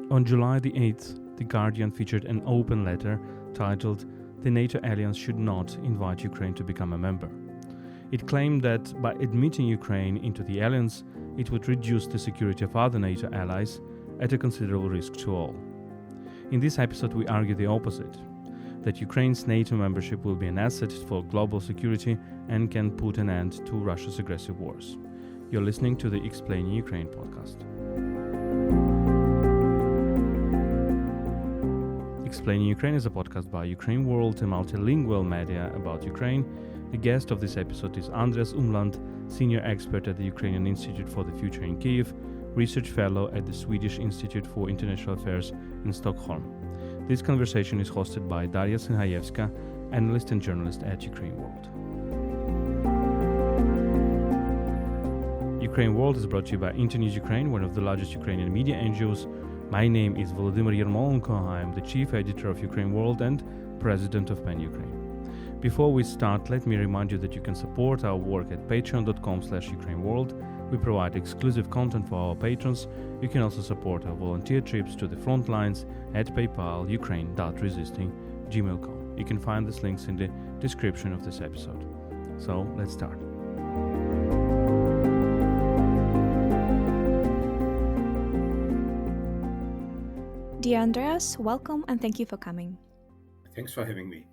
On July the 8th, The Guardian featured an open letter titled "The NATO alliance should not invite Ukraine to become a member." It claimed that by admitting Ukraine into the alliance, it would reduce the security of other NATO allies at a considerable risk to all. In this episode, we argue the opposite, that Ukraine's NATO membership will be an asset for global security and can put an end to Russia's aggressive wars. You're listening to the Explaining Ukraine podcast. Explaining Ukraine is a podcast by UkraineWorld, a multilingual media about Ukraine. The guest of this episode is Andreas Umland, senior expert at the Ukrainian Institute for the Future in Kyiv, research fellow at the Swedish Institute for International Affairs in Stockholm. This conversation is hosted by Daria Synhaievska, analyst and journalist at UkraineWorld. UkraineWorld is brought to you by Internews Ukraine, one of the largest Ukrainian media NGOs. My name is Volodymyr Yermolenko. I am the chief editor of UkraineWorld and president of PEN Ukraine. Before we start, let me remind you that you can support our work at patreon.com/UkraineWorld. We provide exclusive content for our patrons. You can also support our volunteer trips to the front lines at PayPal, ukraine.resisting@gmail.com. You can find these links in the description of this episode. So, let's start. Dear Andreas, welcome and thank you for coming. Thanks for having me.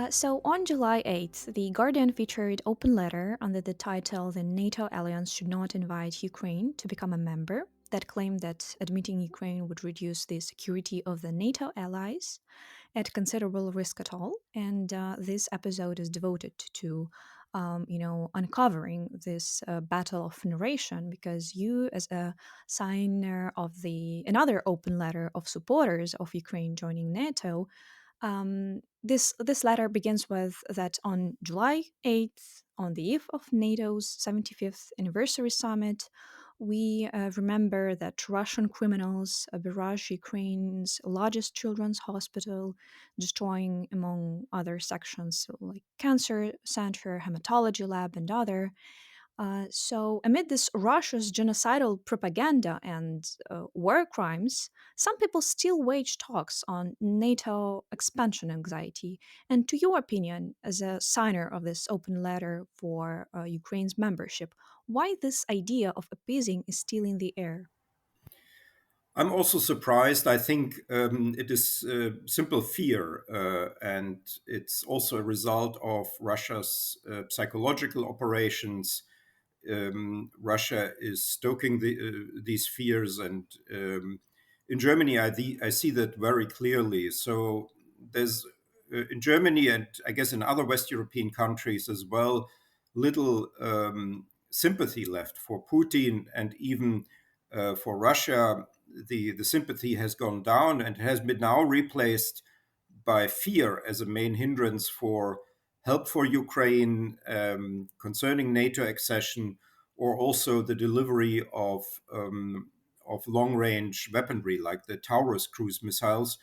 So on July 8th, The Guardian featured open letter under the title "The NATO alliance should not invite Ukraine to become a member" that claimed that admitting Ukraine would reduce the security of the NATO allies at considerable risk at all. And this episode is devoted to uncovering this battle of narration, because you, as a signer of another open letter of supporters of Ukraine joining NATO, this letter begins with that on July 8th, on the eve of NATO's 75th anniversary summit, we remember that Russian criminals barraged Ukraine's largest children's hospital, destroying, among other sections, like cancer center, hematology lab, and other. So amid this Russia's genocidal propaganda and war crimes, some people still wage talks on NATO expansion anxiety. And to your opinion, as a signer of this open letter for Ukraine's membership, why this idea of appeasing is still in the air? I'm also surprised. I think it is simple fear, and it's also a result of Russia's psychological operations. Russia is stoking these fears, and in Germany, I see that very clearly. So there's in Germany, and I guess in other West European countries as well, little sympathy left for Putin, and even for Russia. The sympathy has gone down and has been now replaced by fear as a main hindrance for help for Ukraine concerning NATO accession, or also the delivery of long-range weaponry like the Taurus cruise missiles.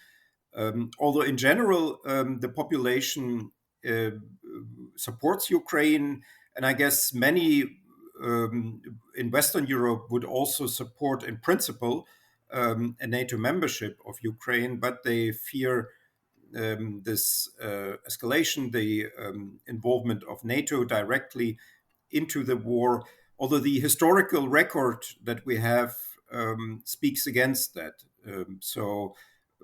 Although in general the population supports Ukraine, and I guess many in Western Europe would also support in principle a NATO membership of Ukraine, but they fear this escalation, the involvement of NATO directly into the war, although the historical record that we have speaks against that. So,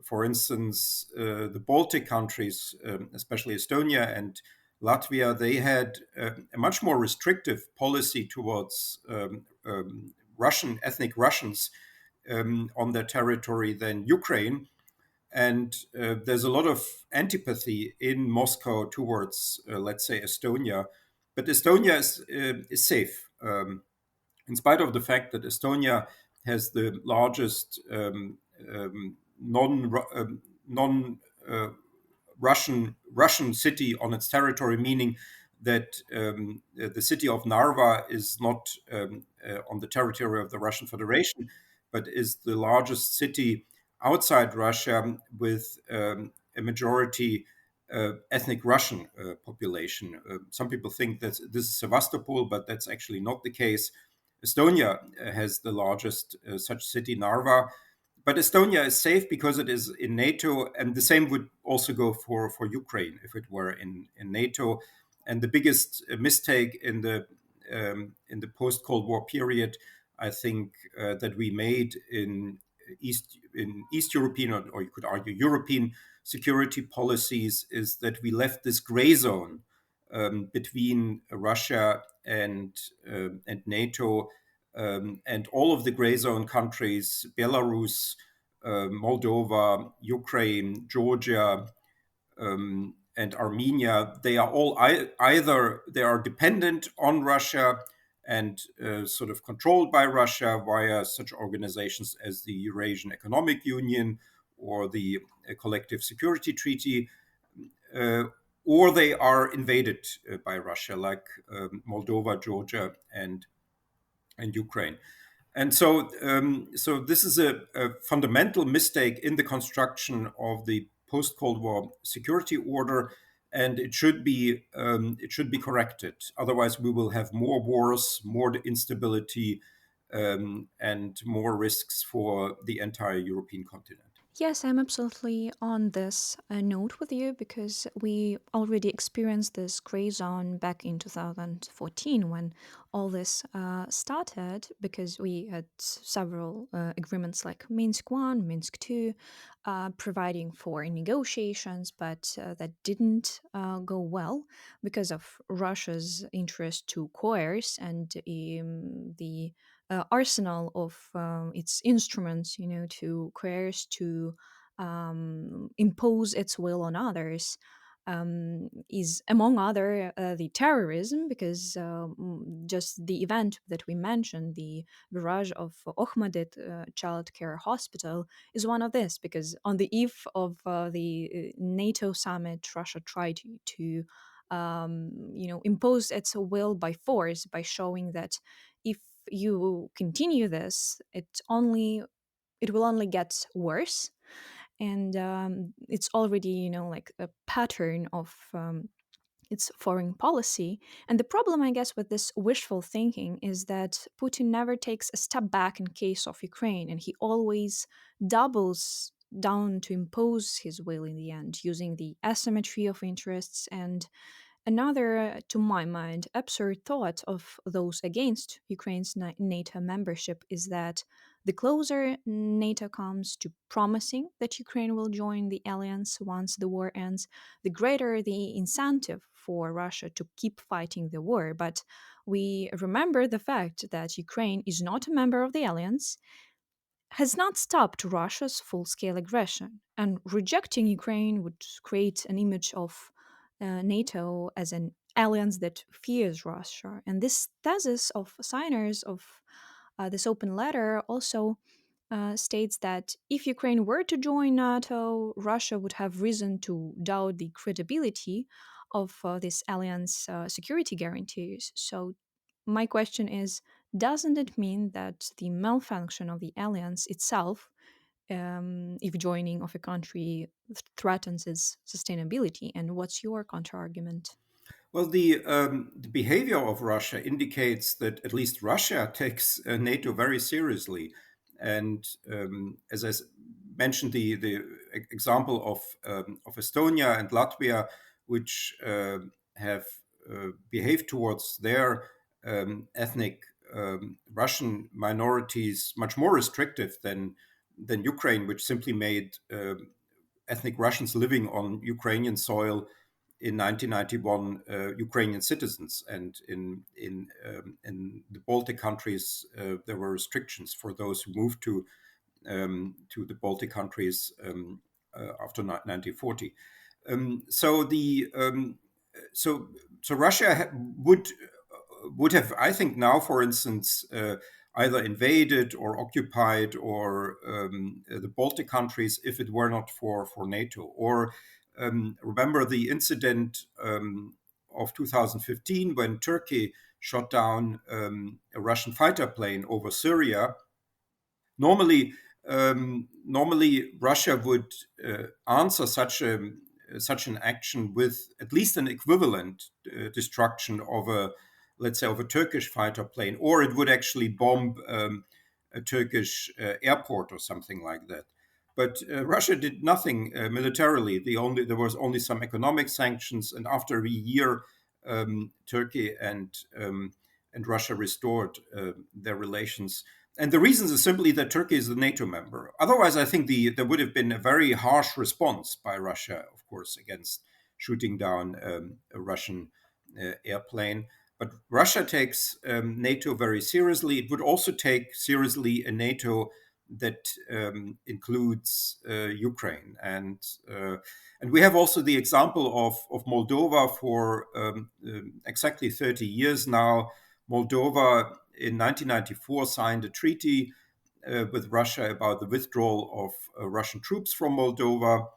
for instance, the Baltic countries, especially Estonia and Latvia, they had a much more restrictive policy towards ethnic Russians on their territory than Ukraine. And there's a lot of antipathy in Moscow towards, let's say, Estonia. But Estonia is safe, in spite of the fact that Estonia has the largest Russian city on its territory, meaning that the city of Narva is not on the territory of the Russian Federation, but is the largest city outside Russia with a majority ethnic Russian population. Some people think that this is Sevastopol, but that's actually not the case. Estonia has the largest such city, Narva, But Estonia is safe because it is in NATO, and the same would also go for Ukraine if it were in NATO. And the biggest mistake in the post-Cold War period, I think, that we made in East European, or you could argue European security policies, is that we left this gray zone between Russia and NATO, and all of the gray zone countries, Belarus, Moldova, Ukraine, Georgia, and Armenia, they are all either they are dependent on Russia and sort of controlled by Russia via such organizations as the Eurasian Economic Union or the Collective Security Treaty, uh, or they are invaded by Russia, like Moldova, Georgia, and Ukraine. And so this is a fundamental mistake in the construction of the post-Cold War security order, and it should be corrected. Otherwise, we will have more wars, more instability, and more risks for the entire European continent. Yes, I'm absolutely on this note with you because we already experienced this gray zone back in 2014 when all this started, because we had several agreements like Minsk 1, Minsk 2, providing for negotiations, but that didn't go well because of Russia's interest to coerce and the arsenal of its instruments, to coerce, to impose its will on others, is among other the terrorism, because just the event that we mentioned, the barrage of Ohmedit child care hospital, is one of this, because on the eve of the NATO summit, Russia tried to impose its will by force, by showing that if you continue this, it will only get worse. And it's already, like a pattern of its foreign policy. And the problem, I guess, with this wishful thinking is that Putin never takes a step back in case of Ukraine, and he always doubles down to impose his will in the end, using the asymmetry of interests. And another, to my mind, absurd thought of those against Ukraine's NATO membership is that the closer NATO comes to promising that Ukraine will join the alliance once the war ends, the greater the incentive for Russia to keep fighting the war. But we remember the fact that Ukraine is not a member of the alliance, has not stopped Russia's full scale aggression, and rejecting Ukraine would create an image of NATO as an alliance that fears Russia. And this thesis of signers of this open letter also states that if Ukraine were to join NATO, Russia would have reason to doubt the credibility of this alliance security guarantees. So, my question is, doesn't it mean that the malfunction of the alliance itself, if joining of a country threatens its sustainability? And what's your counter argument? Well, the behavior of Russia indicates that at least Russia takes NATO very seriously. And as I mentioned, the example of Estonia and Latvia, which have behaved towards their ethnic Russian minorities much more restrictive than Ukraine, which simply made ethnic Russians living on Ukrainian soil in 1991 Ukrainian citizens, and in the Baltic countries there were restrictions for those who moved to the Baltic countries after 1940. So the so Russia would have, I think, now, for instance, either invaded or occupied or the Baltic countries if it were not for NATO. Or remember the incident of 2015 when Turkey shot down a Russian fighter plane over Syria. Normally, Russia would answer such an action with at least an equivalent destruction of a, let's say, of a Turkish fighter plane, or it would actually bomb a Turkish airport or something like that. But Russia did nothing militarily. There was only some economic sanctions, and after a year, Turkey and Russia restored their relations. And the reason is simply that Turkey is a NATO member. Otherwise, I think there would have been a very harsh response by Russia, of course, against shooting down a Russian airplane. But Russia takes NATO very seriously. It would also take seriously a NATO that includes Ukraine, and we have also the example of Moldova for exactly 30 years now. Moldova in 1994 signed a treaty with Russia about the withdrawal of Russian troops from Moldova.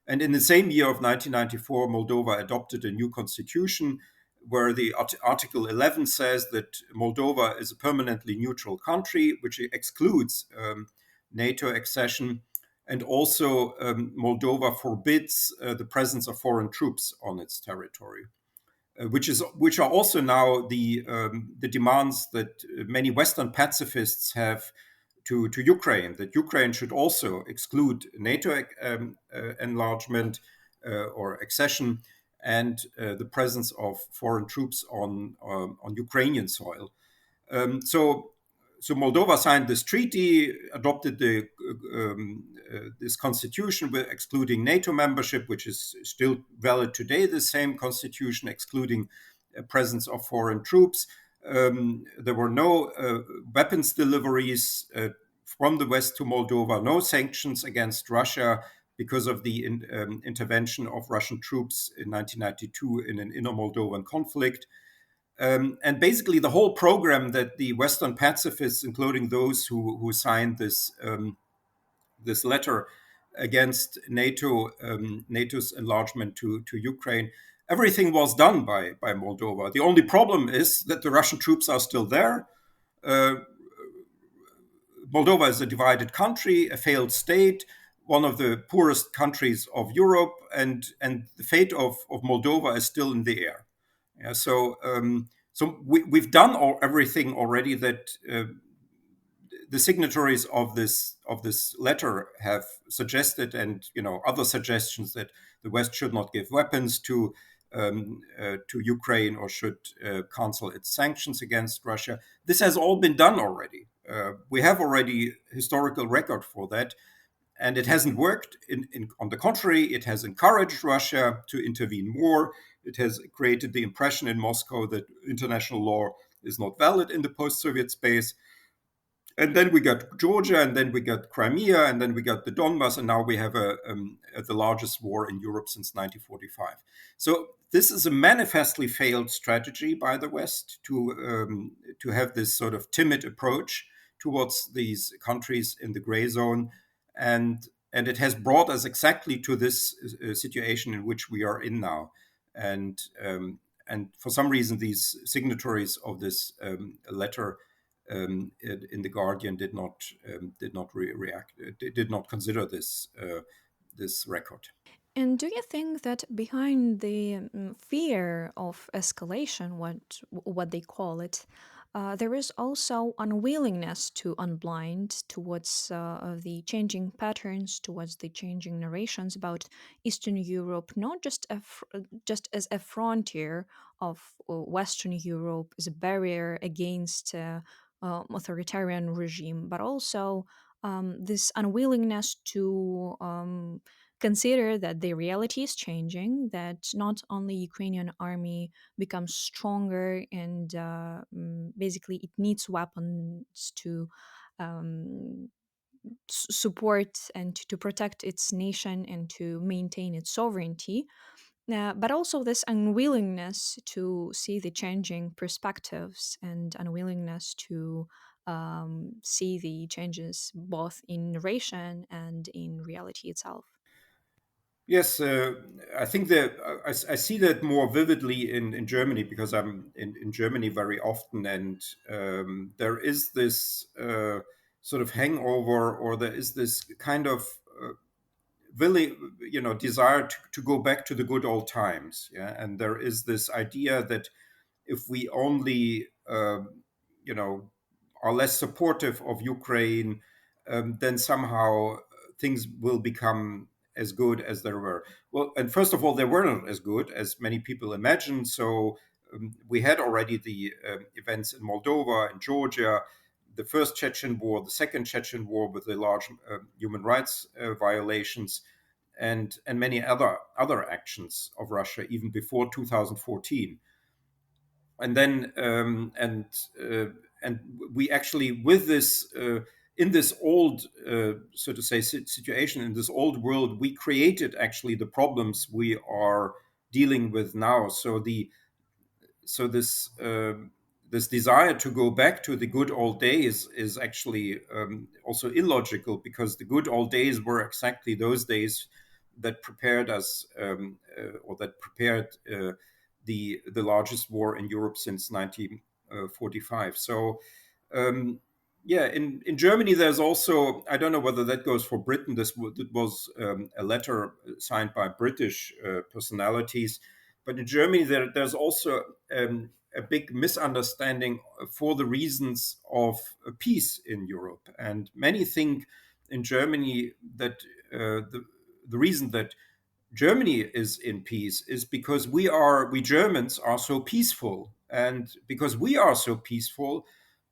And in the same year of 1994, Moldova adopted a new constitution where the Article 11 says that Moldova is a permanently neutral country, which excludes NATO accession. And also, Moldova forbids the presence of foreign troops on its territory. Which are also now the demands that many Western pacifists have to Ukraine, that Ukraine should also exclude NATO enlargement or accession and the presence of foreign troops on Ukrainian soil. So Moldova signed this treaty, adopted this constitution with excluding NATO membership, which is still valid today, the same constitution excluding presence of foreign troops. There were no weapons deliveries from the West to Moldova, no sanctions against Russia because of the intervention of Russian troops in 1992 in an inner Moldovan conflict. And basically, the whole program that the Western pacifists, including those who signed this letter against NATO, NATO's enlargement to Ukraine, everything was done by Moldova. The only problem is that the Russian troops are still there. Moldova is a divided country, a failed state, one of the poorest countries of Europe, and the fate of Moldova is still in the air. Yeah, so we've done everything already that the signatories of this letter have suggested, and other suggestions that the West should not give weapons to Ukraine or should cancel its sanctions against Russia. This has all been done already. We have already historical record for that. And it hasn't worked. On the contrary, it has encouraged Russia to intervene more. It has created the impression in Moscow that international law is not valid in the post-Soviet space. And then we got Georgia, and then we got Crimea, and then we got the Donbas, and now we have the largest war in Europe since 1945. So this is a manifestly failed strategy by the West to have this sort of timid approach towards these countries in the gray zone. And it has brought us exactly to this situation in which we are in now. And for some reason, these signatories of this letter in the Guardian did not react. Did not consider this record. And do you think that behind the fear of escalation, what they call it, there is also unwillingness to unblind towards the changing patterns, towards the changing narrations about Eastern Europe, not just just as a frontier of Western Europe, as a barrier against authoritarian regime, but also this unwillingness to consider that the reality is changing, that not only Ukrainian army becomes stronger and basically it needs weapons to support and to protect its nation and to maintain its sovereignty, but also this unwillingness to see the changing perspectives and unwillingness to see the changes both in narration and in reality itself. Yes, I think that I see that more vividly in Germany because I'm in Germany very often, and there is this sort of hangover, or there is this kind of really, desire to go back to the good old times. Yeah, and there is this idea that if we only, are less supportive of Ukraine, then somehow things will become as good as they were. Well, and first of all, they were not as good as many people imagined. So we had already the events in Moldova and Georgia, the first Chechen war, the second Chechen war with the large human rights violations, and many other actions of Russia even before 2014. And then and we actually with this in this old so to say situation in this old world, we created actually the problems we are dealing with now. So this desire to go back to the good old days is actually also illogical, because the good old days were exactly those days that prepared us or that prepared the largest war in Europe since 1945. So yeah, in Germany, there's also, I don't know whether that goes for Britain. It was a letter signed by British personalities, but in Germany, there's also a big misunderstanding for the reasons of peace in Europe. And many think in Germany that the reason that Germany is in peace is because we Germans are so peaceful, and because we are so peaceful,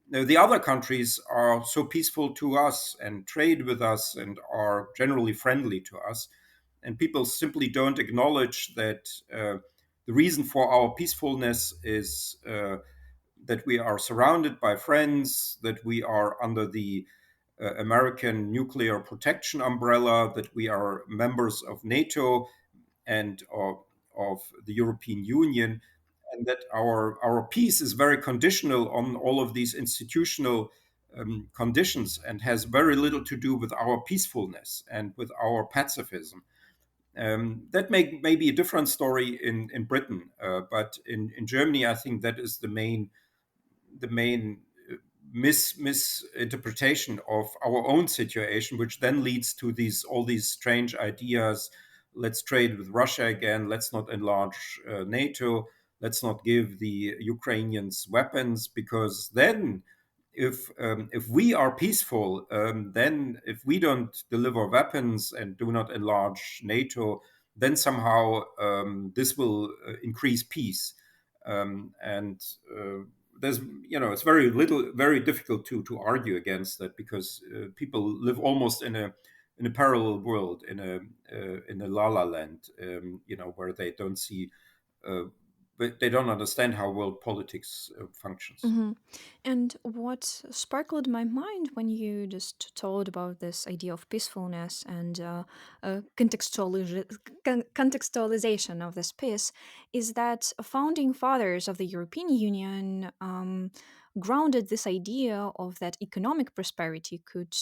the other countries are so peaceful to us and trade with us and are generally friendly to us. And people simply don't acknowledge that the reason for our peacefulness is that we are surrounded by friends, that we are under the American nuclear protection umbrella, that we are members of NATO and of the European Union, and that our peace is very conditional on all of these institutional conditions and has very little to do with our peacefulness and with our pacifism. That may be a different story in Britain, but in Germany, I think that is the main misinterpretation of our own situation, which then leads to all these strange ideas. Let's trade with Russia again. Let's not enlarge NATO. Let's not give the Ukrainians weapons, because then, if we are peaceful, then if we don't deliver weapons and do not enlarge NATO, then somehow this will increase peace. And there's it's very difficult to argue against that, because people live almost in a parallel world, in a la la land, where they don't see uh, but they don't understand how world politics functions. hmm And what sparkled my mind when you just told about this idea of peacefulness and contextualization of this peace is that founding fathers of the European Union grounded this idea of that economic prosperity could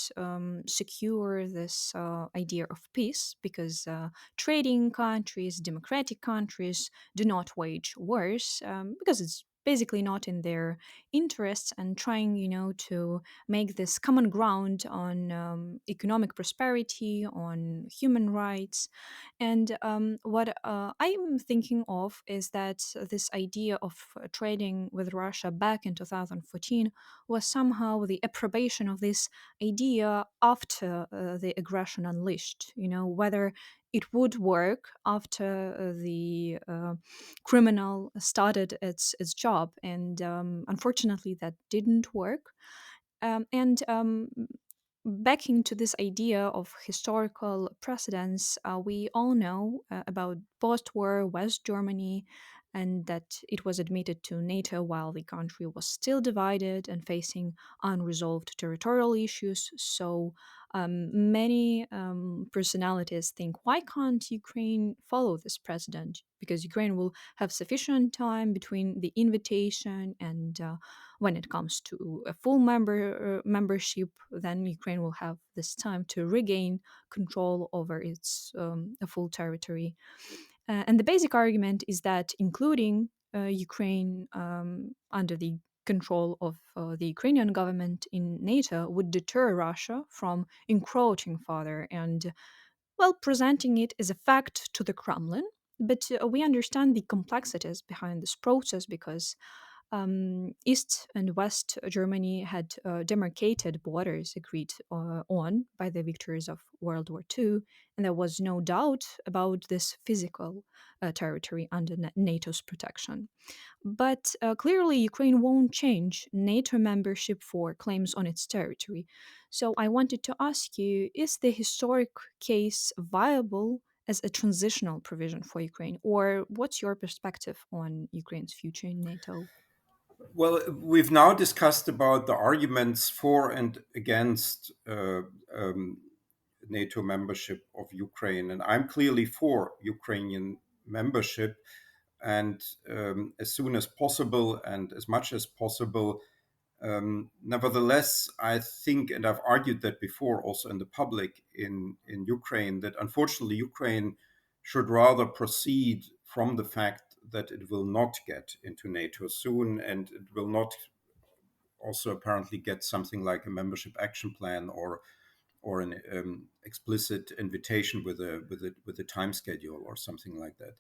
secure this idea of peace, because trading countries, democratic countries do not wage wars, because it's basically not in their interests, and trying to make this common ground on economic prosperity, on human rights. And what I'm thinking of is that this idea of trading with Russia back in 2014 was somehow the approbation of this idea after the aggression unleashed, whether it would work after the criminal started its job. And unfortunately, that didn't work. And backing to this idea of historical precedence, we all know about post war West Germany, and that it was admitted to NATO while the country was still divided and facing unresolved territorial issues. So many personalities think, why can't Ukraine follow this precedent? Because Ukraine will have sufficient time between the invitation and when it comes to a full membership, then Ukraine will have this time to regain control over its a full territory. And the basic argument is that including Ukraine under the control of the Ukrainian government in NATO would deter Russia from encroaching further and, well, presenting it as a fact to the Kremlin. But we understand the complexities behind this process, because East and West Germany had demarcated borders agreed on by the victors of World War II, and there was no doubt about this physical territory under NATO's protection. But clearly, Ukraine won't change NATO membership for claims on its territory. So I wanted to ask you, is the historic case viable as a transitional provision for Ukraine? Or what's your perspective on Ukraine's future in NATO? Well, we've now discussed about the arguments for and against um, NATO membership of Ukraine, and I'm clearly for Ukrainian membership. And as soon as possible and as much as possible. Nevertheless, I think, and I've argued that before also in the public in Ukraine, that unfortunately Ukraine should rather proceed from the fact that it will not get into NATO soon, and it will not also apparently get something like a membership action plan or an explicit invitation with a time schedule or something like that.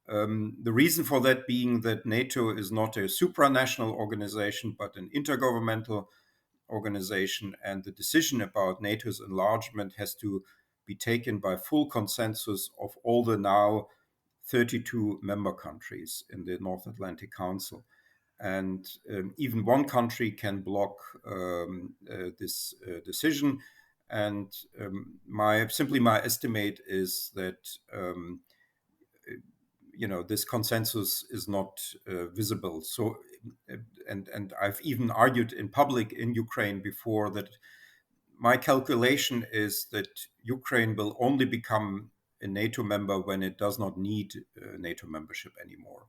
The reason for that being that NATO is not a supranational organization, but an intergovernmental organization, and the decision about NATO's enlargement has to be taken by full consensus of all the now 32 member countries in the North Atlantic Council. And even one country can block this decision. And my estimate is that this consensus is not visible. So, and I've even argued in public in Ukraine before that my calculation is that Ukraine will only become a NATO member when it does not need NATO membership anymore.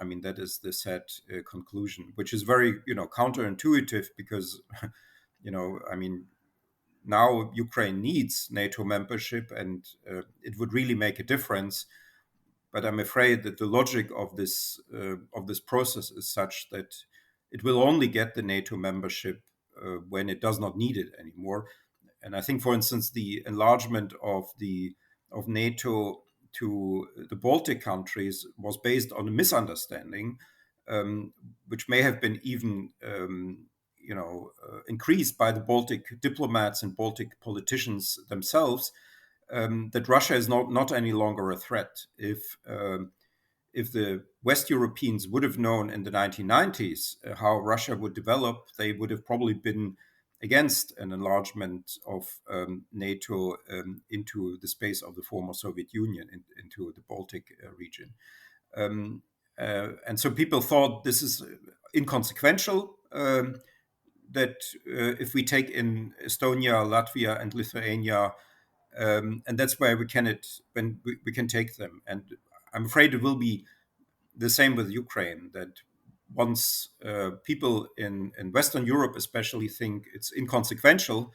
I mean, that is the sad conclusion, which is very, counterintuitive because, I mean, now Ukraine needs NATO membership, and it would really make a difference. But I'm afraid that the logic of this process is such that it will only get the NATO membership when it does not need it anymore. And I think, for instance, the enlargement of NATO to the Baltic countries was based on a misunderstanding, which may have been even increased by the Baltic diplomats and Baltic politicians themselves, that Russia is not any longer a threat. If the West Europeans would have known in the 1990s how Russia would develop, they would have probably been against an enlargement of NATO into the space of the former Soviet Union, into the Baltic region. And so people thought this is inconsequential, that if we take in Estonia, Latvia, and Lithuania, and that's where we can take them. And I'm afraid it will be the same with Ukraine, that once people in Western Europe especially think it's inconsequential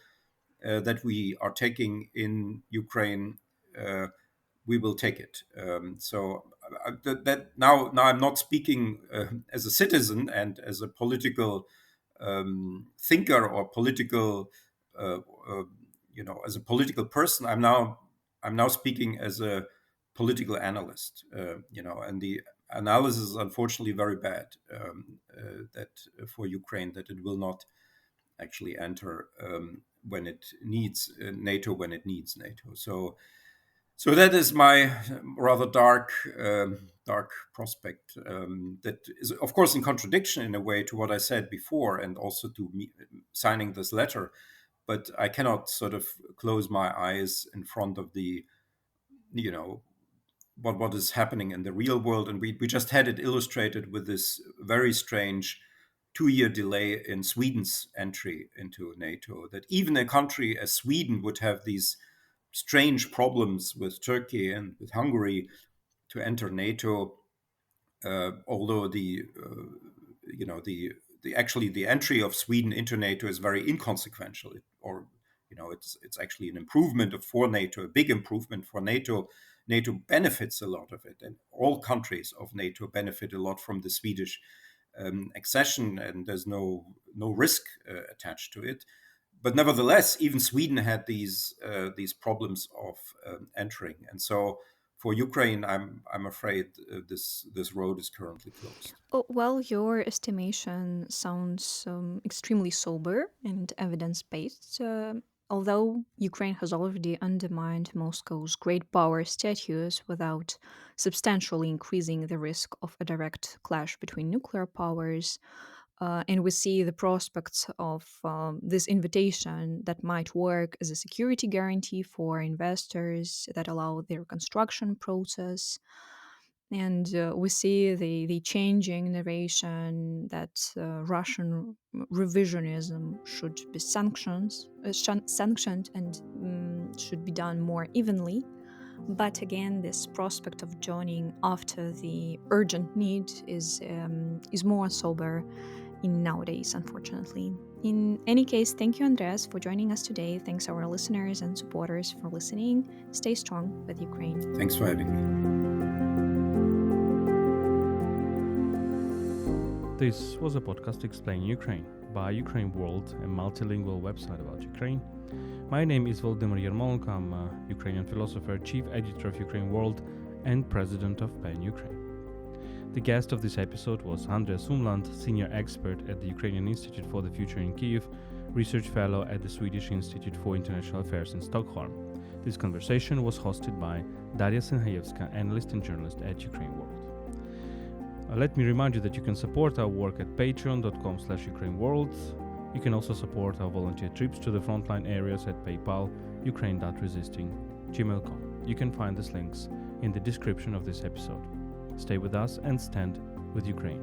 that we are taking in Ukraine, we will take it. So that now I'm not speaking as a citizen and as a political thinker or political, as a political person. I'm now speaking as a political analyst. And the analysis is unfortunately very bad, that for Ukraine, that it will not actually enter when it needs NATO, when it needs NATO. So that is my rather dark prospect, that is, of course, in contradiction in a way to what I said before, and also to me signing this letter. But I cannot sort of close my eyes in front of the, what is happening in the real world. And we just had it illustrated with this very strange 2-year delay in Sweden's entry into NATO, that even a country as Sweden would have these strange problems with Turkey and with Hungary to enter NATO, although the entry of Sweden into NATO is very inconsequential, it's actually an improvement for NATO, a big improvement for NATO. NATO benefits a lot of it, and all countries of NATO benefit a lot from the Swedish accession, and there's no risk attached to it. But nevertheless, even Sweden had these problems of entering, and so for Ukraine, I'm afraid this road is currently closed. Oh, well, your estimation sounds extremely sober and evidence-based. Although Ukraine has already undermined Moscow's great power status without substantially increasing the risk of a direct clash between nuclear powers, and we see the prospects of this invitation that might work as a security guarantee for investors that allow the reconstruction process. And we see the changing narration that Russian revisionism should be sanctioned and should be done more evenly. But again, this prospect of joining after the urgent need is more sober in nowadays, unfortunately. In any case, thank you, Andreas, for joining us today. Thanks our listeners and supporters for listening. Stay strong with Ukraine. Thanks for having me. This was a podcast Explain Ukraine by UkraineWorld, a multilingual website about Ukraine. My name is Volodymyr Yermolenko. I'm a Ukrainian philosopher, chief editor of UkraineWorld, and president of PEN Ukraine. The guest of this episode was Andreas Umland, senior expert at the Ukrainian Institute for the Future in Kyiv, research fellow at the Swedish Institute for International Affairs in Stockholm. This conversation was hosted by Daria Synhaievska, analyst and journalist at UkraineWorld. Let me remind you that you can support our work at patreon.com/UkraineWorld. You can also support our volunteer trips to the frontline areas at PayPal, ukraine.resisting@gmail.com. You can find these links in the description of this episode. Stay with us and stand with Ukraine.